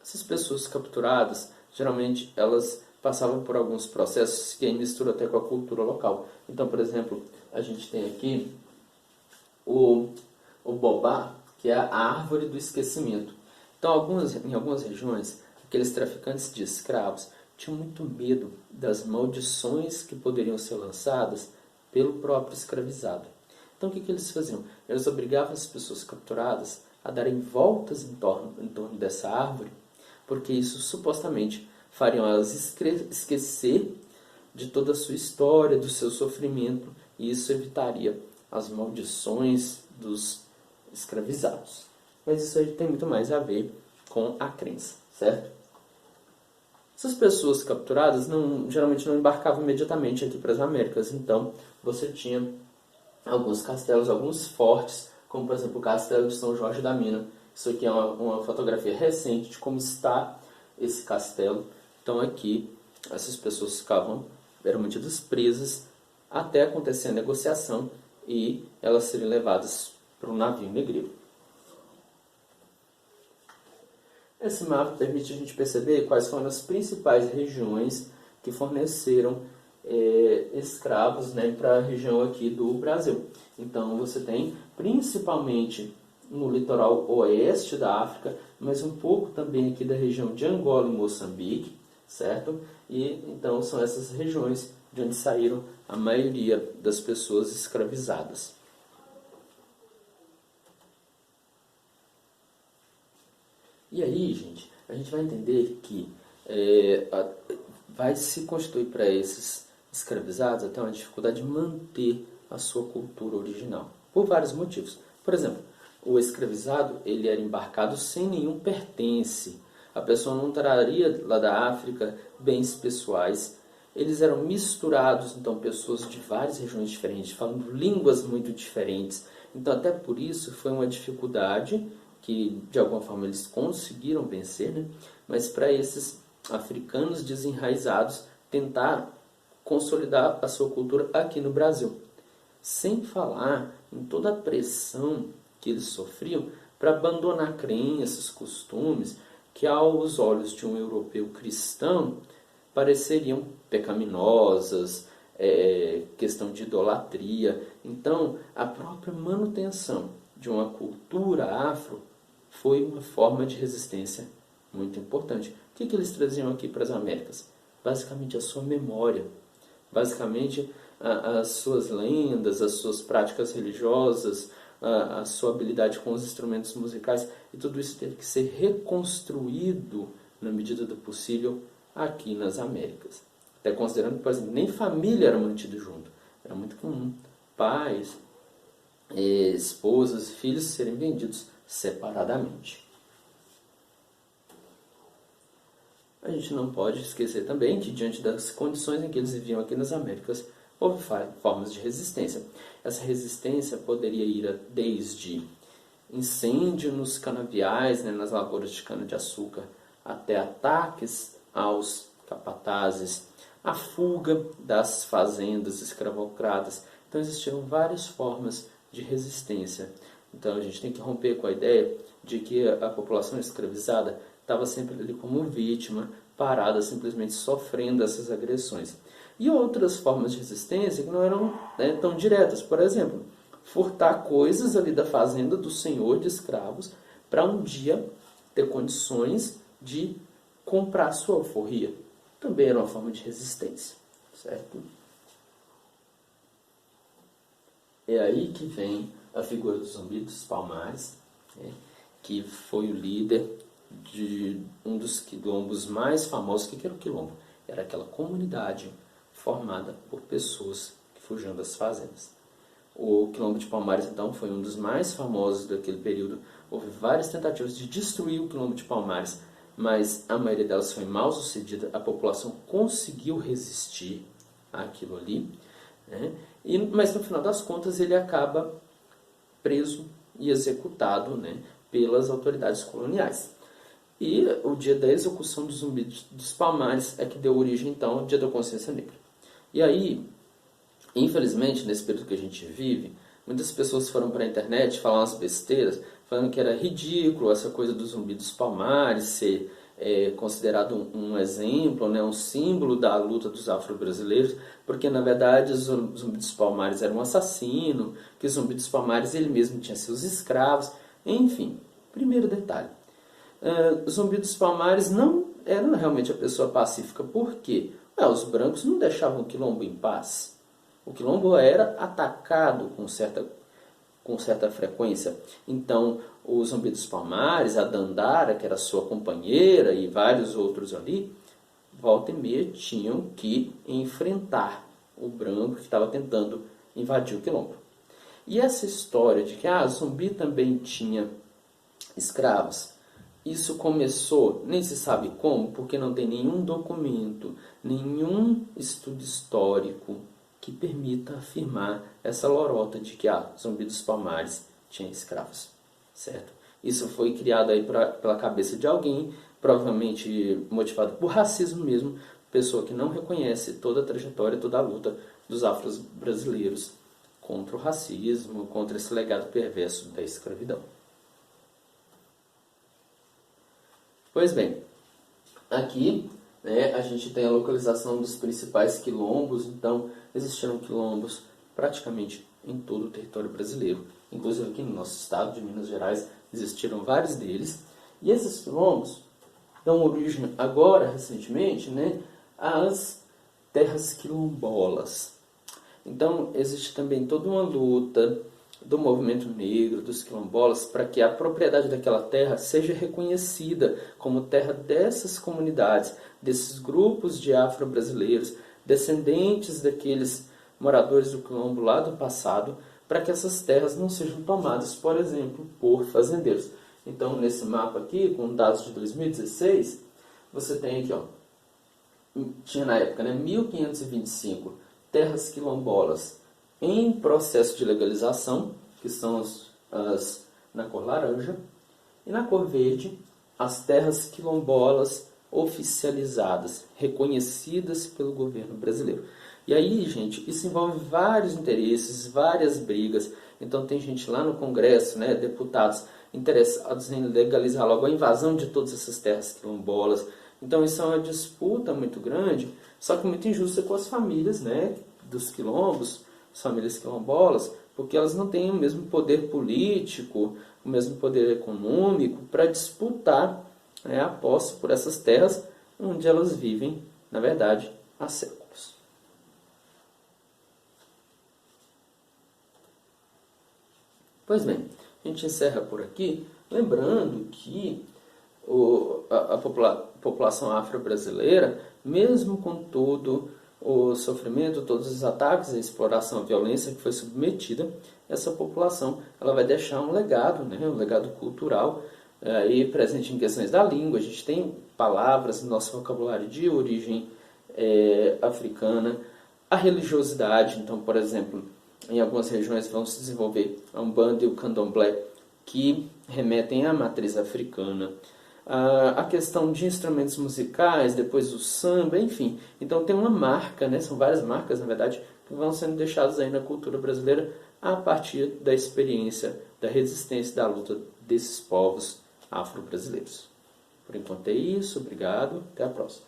Essas pessoas capturadas, geralmente elas passavam por alguns processos que aí misturam até com a cultura local. Então, por exemplo, a gente tem aqui o bobá, que é a árvore do esquecimento. Então, em algumas regiões, aqueles traficantes de escravos tinham muito medo das maldições que poderiam ser lançadas pelo próprio escravizado. Então, o que eles faziam? Eles obrigavam as pessoas capturadas a darem voltas em torno dessa árvore, porque isso supostamente fariam elas esquecer de toda a sua história, do seu sofrimento, e isso evitaria as maldições dos escravizados. Mas isso aí tem muito mais a ver com a crença, certo? Essas pessoas capturadas geralmente não embarcavam imediatamente aqui para as Américas, então você tinha alguns castelos, alguns fortes, como por exemplo o Castelo de São Jorge da Mina. Isso aqui é uma fotografia recente de como está esse castelo. Então aqui essas pessoas eram mantidas presas até acontecer a negociação e elas serem levadas para um navio negreiro. Esse mapa permite a gente perceber quais foram as principais regiões que forneceram escravos, né, para a região aqui do Brasil. Então você tem principalmente no litoral oeste da África, mas um pouco também aqui da região de Angola e Moçambique, certo? E então são essas regiões de onde saíram a maioria das pessoas escravizadas. E aí, gente, a gente vai entender que vai se constituir para esses escravizados até uma dificuldade de manter a sua cultura original, por vários motivos. Por exemplo, o escravizado ele era embarcado sem nenhum pertence. A pessoa não traria lá da África bens pessoais. Eles eram misturados, então pessoas de várias regiões diferentes, falando línguas muito diferentes. Então até por isso foi uma dificuldade que de alguma forma eles conseguiram vencer, né? Mas para esses africanos desenraizados tentar consolidar a sua cultura aqui no Brasil. Sem falar em toda a pressão que eles sofriam para abandonar crenças, costumes, que aos olhos de um europeu cristão pareceriam pecaminosas, questão de idolatria. Então, a própria manutenção de uma cultura afro foi uma forma de resistência muito importante. O que eles traziam aqui para as Américas? Basicamente a sua memória, basicamente as suas lendas, as suas práticas religiosas, a sua habilidade com os instrumentos musicais, e tudo isso teve que ser reconstruído na medida do possível aqui nas Américas. Até considerando que, por exemplo, nem família era mantida junto. Era muito comum pais, esposas, filhos serem vendidos separadamente. A gente não pode esquecer também que, diante das condições em que eles viviam aqui nas Américas, houve formas de resistência. Essa resistência poderia ir desde incêndio nos canaviais, né, nas lavouras de cana-de-açúcar, até ataques aos capatazes, a fuga das fazendas escravocratas. Então existiram várias formas de resistência. Então a gente tem que romper com a ideia de que a população escravizada estava sempre ali como vítima, parada, simplesmente sofrendo essas agressões. E outras formas de resistência que não eram, né, tão diretas. Por exemplo, furtar coisas ali da fazenda do senhor de escravos para um dia ter condições de comprar sua alforria. Também era uma forma de resistência, certo? É aí que vem a figura do Zumbi dos Palmares, né, que foi o líder de um dos quilombos mais famosos. O que era o quilombo? Era aquela comunidade formada por pessoas que fugiam das fazendas. O quilombo de Palmares, então, foi um dos mais famosos daquele período. Houve várias tentativas de destruir o quilombo de Palmares, mas a maioria delas foi mal sucedida. A população conseguiu resistir àquilo ali, né? Mas no final das contas ele acaba preso e executado, né, pelas autoridades coloniais. E o dia da execução do Zumbi dos Palmares é que deu origem, então, ao Dia da Consciência Negra. E aí, infelizmente, nesse período que a gente vive, muitas pessoas foram para a internet falar umas besteiras, falando que era ridículo essa coisa do Zumbi dos Palmares ser é considerado um exemplo, né, um símbolo da luta dos afro-brasileiros, porque na verdade o Zumbi dos Palmares era um assassino, que o Zumbi dos Palmares ele mesmo tinha seus escravos, enfim. Primeiro detalhe, Zumbi dos Palmares não era realmente a pessoa pacífica, por quê? Os brancos não deixavam o quilombo em paz. O quilombo era atacado com certa frequência. Então, o Zumbi dos Palmares, a Dandara, que era sua companheira, e vários outros ali, volta e meia tinham que enfrentar o branco que estava tentando invadir o quilombo. E essa história de que Zumbi também tinha escravos, isso começou, nem se sabe como, porque não tem nenhum documento, nenhum estudo histórico que permita afirmar essa lorota de que Zumbi dos Palmares tinha escravos, certo? Isso foi criado aí pela cabeça de alguém, provavelmente motivado por racismo mesmo, pessoa que não reconhece toda a trajetória, toda a luta dos afro-brasileiros contra o racismo, contra esse legado perverso da escravidão. Pois bem, aqui a gente tem a localização dos principais quilombos, então existiram quilombos praticamente em todo o território brasileiro. Inclusive aqui no nosso estado de Minas Gerais existiram vários deles. E esses quilombos dão origem agora, recentemente, às terras quilombolas. Então existe também toda uma luta do movimento negro, dos quilombolas, para que a propriedade daquela terra seja reconhecida como terra dessas comunidades, desses grupos de afro-brasileiros, descendentes daqueles moradores do quilombo lá do passado, para que essas terras não sejam tomadas, por exemplo, por fazendeiros. Então, nesse mapa aqui, com dados de 2016, você tem aqui, tinha na época, 1525 terras quilombolas em processo de legalização, que são as na cor laranja, e na cor verde, as terras quilombolas oficializadas, reconhecidas pelo governo brasileiro. E aí, gente, isso envolve vários interesses, várias brigas. Então tem gente lá no Congresso, deputados interessados em legalizar logo a invasão de todas essas terras quilombolas. Então isso é uma disputa muito grande, só que muito injusta com as famílias, dos quilombos, as famílias quilombolas, porque elas não têm o mesmo poder político, o mesmo poder econômico para disputar a posse por essas terras onde elas vivem, na verdade, há séculos. Pois bem, a gente encerra por aqui, lembrando que a população afro-brasileira, mesmo com todo o sofrimento, todos os ataques, a exploração, a violência que foi submetida, essa população ela vai deixar um legado, um legado cultural, e presente em questões da língua. A gente tem palavras no nosso vocabulário de origem africana, a religiosidade. Então, por exemplo, em algumas regiões vão se desenvolver a Umbanda e o Candomblé, que remetem à matriz africana. A questão de instrumentos musicais, depois o samba, enfim. Então tem uma marca, são várias marcas, na verdade, que vão sendo deixadas aí na cultura brasileira a partir da experiência, da resistência, da luta desses povos afro-brasileiros. Por enquanto é isso, obrigado, até a próxima.